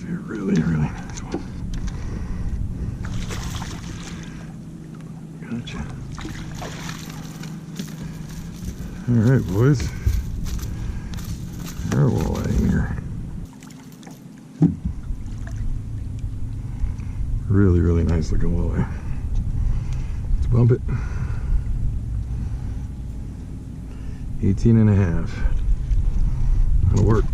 be a really, really nice one. Gotcha. Alright, boys. There's a walleye in here. Really, really nice looking walleye. Let's bump it. 18 and a half. That'll work.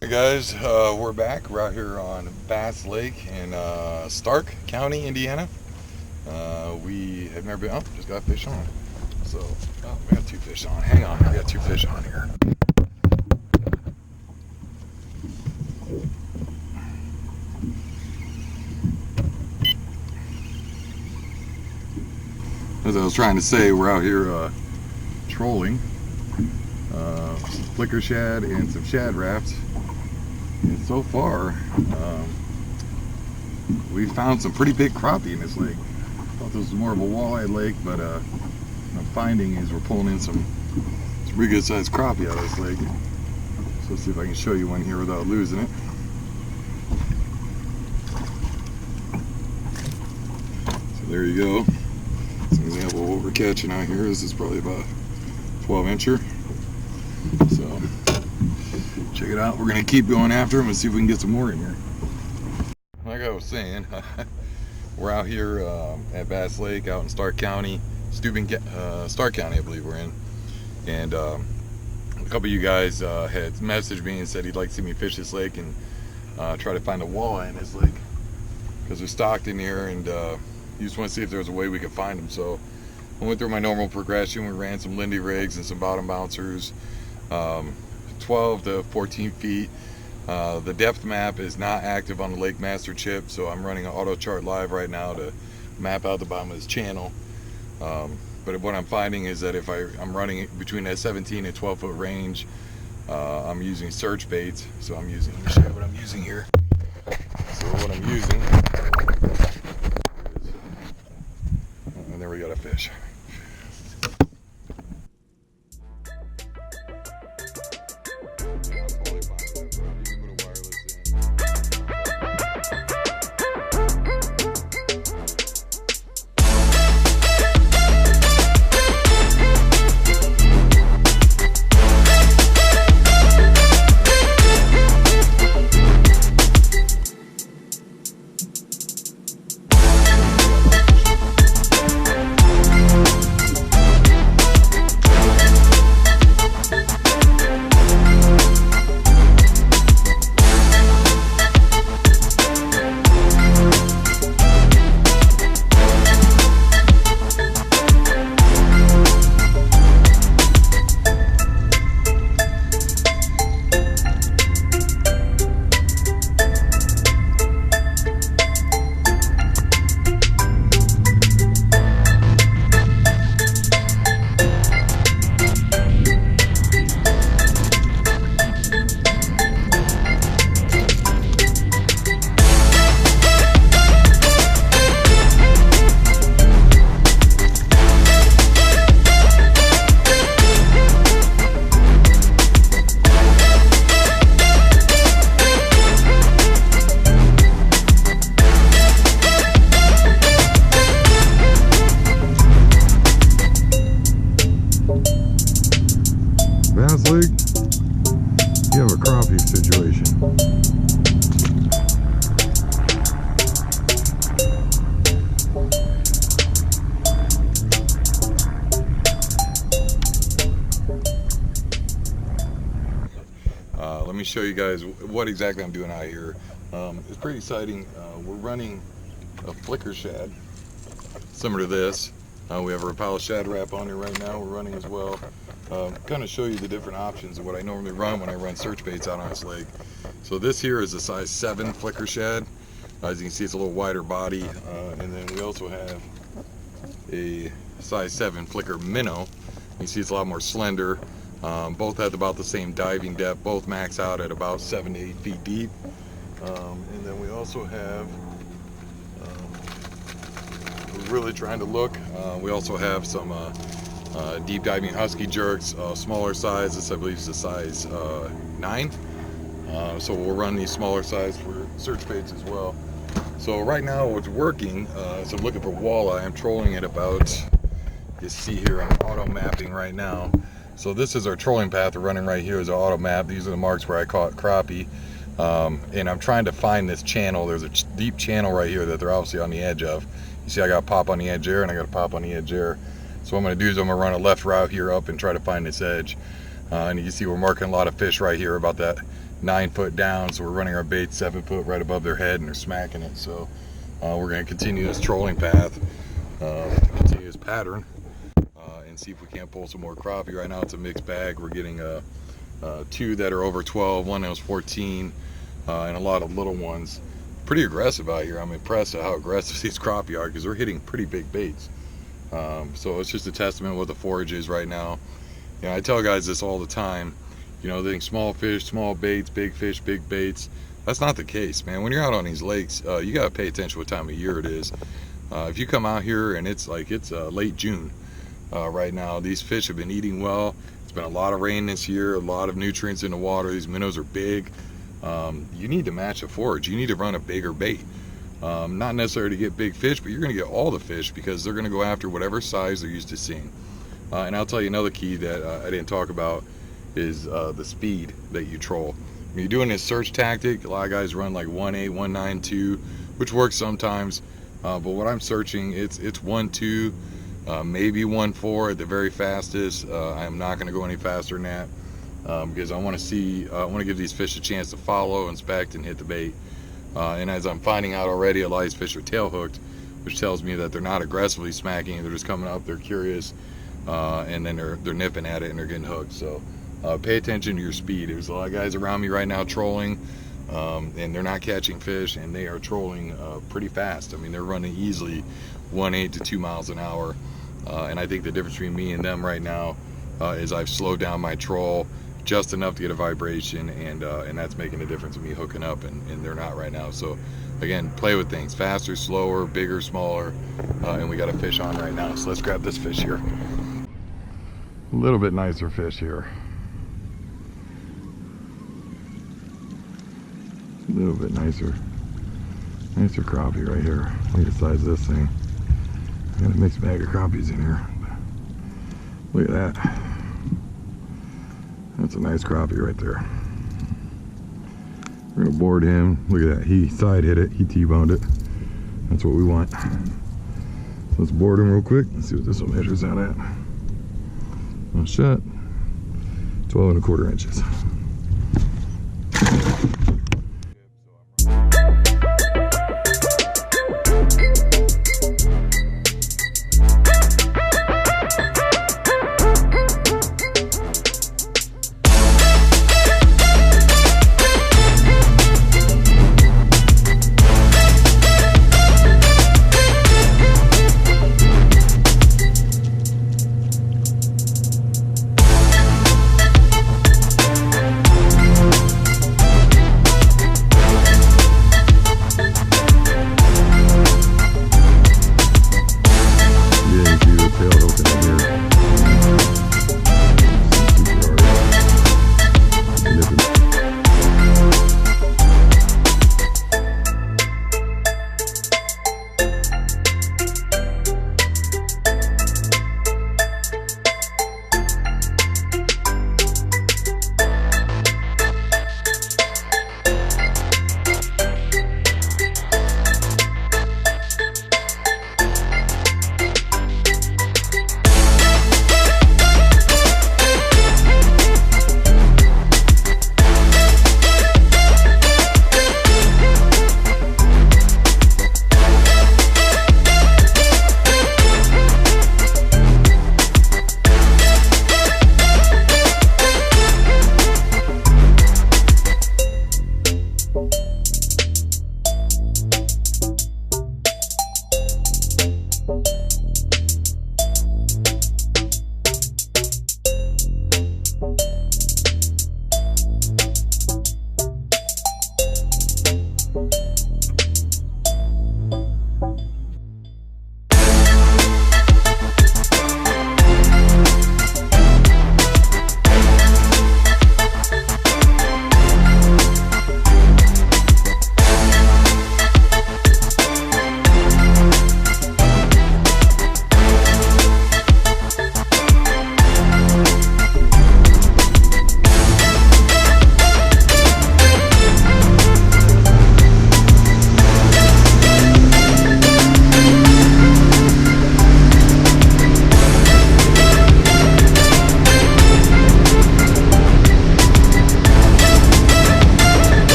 Hey guys, we're back. We're out here on Bass Lake in Stark County, Indiana. We have never been. Oh, just got fish on. So, oh, we got two fish on. Hang on, we got two fish on here. As I was trying to say, we're out here trolling flicker shad and some shad rafts. And so far, we found some pretty big crappie in this lake. I thought this was more of a walleye lake, but what I'm finding is we're pulling in some pretty good sized crappie out of this lake. So let's see if I can show you one here without losing it. So there you go. That's an example of what we're catching out here. This is probably about 12 incher. So check it out. We're going to keep going after them and see if we can get some more in here. Like I was saying, we're out here at Bass Lake out in Stark County, Stark County I believe we're in. And a couple of you guys had messaged me and said he'd like to see me fish this lake and try to find a walleye in this lake because they're stocked in here, and you just want to see if there was a way we could find them. So I went through my normal progression. We ran some Lindy rigs and some bottom bouncers, 12 to 14 feet. The depth map is not active on the Lake Master chip, so I'm running an auto chart live right now to map out the bottom of this channel. But what I'm finding is that if I'm running between that 17 and 12 foot range, I'm using search baits. So let me show you what I'm using here. So what I'm using is, and there we got a fish. Bass Lake, you have a crappie situation. Let me show you guys what exactly I'm doing out here. It's pretty exciting. We're running a flicker shad similar to this. We have a Rapala shad wrap on here right now. We're running as well. Kind of show you the different options of what I normally run when I run search baits out on this lake. So this here is a size 7 flicker shad. As you can see, it's a little wider body, and then we also have a size 7 flicker minnow. You can see it's a lot more slender. Both have about the same diving depth. Both max out at about 7 to 8 feet deep. And then we also have, we're really trying to look. We also have some deep diving husky jerks, smaller size. This I believe is a size 9. So we'll run these smaller size for search baits as well. So right now what's working, so I'm looking for walleye. I'm trolling at about, you see here, I'm auto mapping right now. So this is our trolling path. We're running right here is our auto map. These are the marks where I caught crappie. And I'm trying to find this channel. There's a deep channel right here that they're obviously on the edge of. You see I got a pop on the edge there and I got a pop on the edge there. So what I'm going to do is I'm going to run a left route here up and try to find this edge. And you can see we're marking a lot of fish right here about that 9 foot down. So we're running our bait 7 foot right above their head and they're smacking it. So we're going to continue this trolling path, continue this pattern, and see if we can't pull some more crappie. Right now it's a mixed bag. We're getting 2 that are over 12, one that was 14, and a lot of little ones. Pretty aggressive out here. I'm impressed at how aggressive these crappie are because they're hitting pretty big baits. So it's just a testament what the forage is right now. You know, I tell guys this all the time. You know, they think small fish, small baits, big fish, big baits. That's not the case, man. When you're out on these lakes, you got to pay attention to what time of year it is. If you come out here and it's like it's late June right now, these fish have been eating well. It's been a lot of rain this year, a lot of nutrients in the water. These minnows are big. You need to match a forage. You need to run a bigger bait. Not necessarily to get big fish, but you're going to get all the fish because they're going to go after whatever size they're used to seeing. And I'll tell you another key that I didn't talk about is the speed that you troll. When you're doing this search tactic, a lot of guys run like 1.8, 1.92, which works sometimes. But what I'm searching, it's 1.2, maybe 1.4 at the very fastest. I'm not going to go any faster than that because I want to give these fish a chance to follow, inspect, and hit the bait. And as I'm finding out already, a lot of these fish are tail hooked, which tells me that they're not aggressively smacking. They're just coming up, they're curious, and then they're nipping at it and they're getting hooked. So pay attention to your speed. There's a lot of guys around me right now trolling, and they're not catching fish, and they are trolling pretty fast. I mean, they're running easily 1.8 to 2 miles an hour. And I think the difference between me and them right now is I've slowed down my troll just enough to get a vibration, and that's making a difference in me hooking up, and they're not right now. So again, play with things, faster, slower, bigger, smaller, and we got a fish on right now. So let's grab this fish here. A little bit nicer fish here. A little bit nicer crappie right here. Look at the size of this thing. Got a mixed bag of crappies in here. Look at that. That's a nice crappie right there. We're gonna board him. Look at that. He side hit it. He T-boned it. That's what we want. So let's board him real quick. Let's see what this one measures out at. Well, shut. 12 1/4 inches.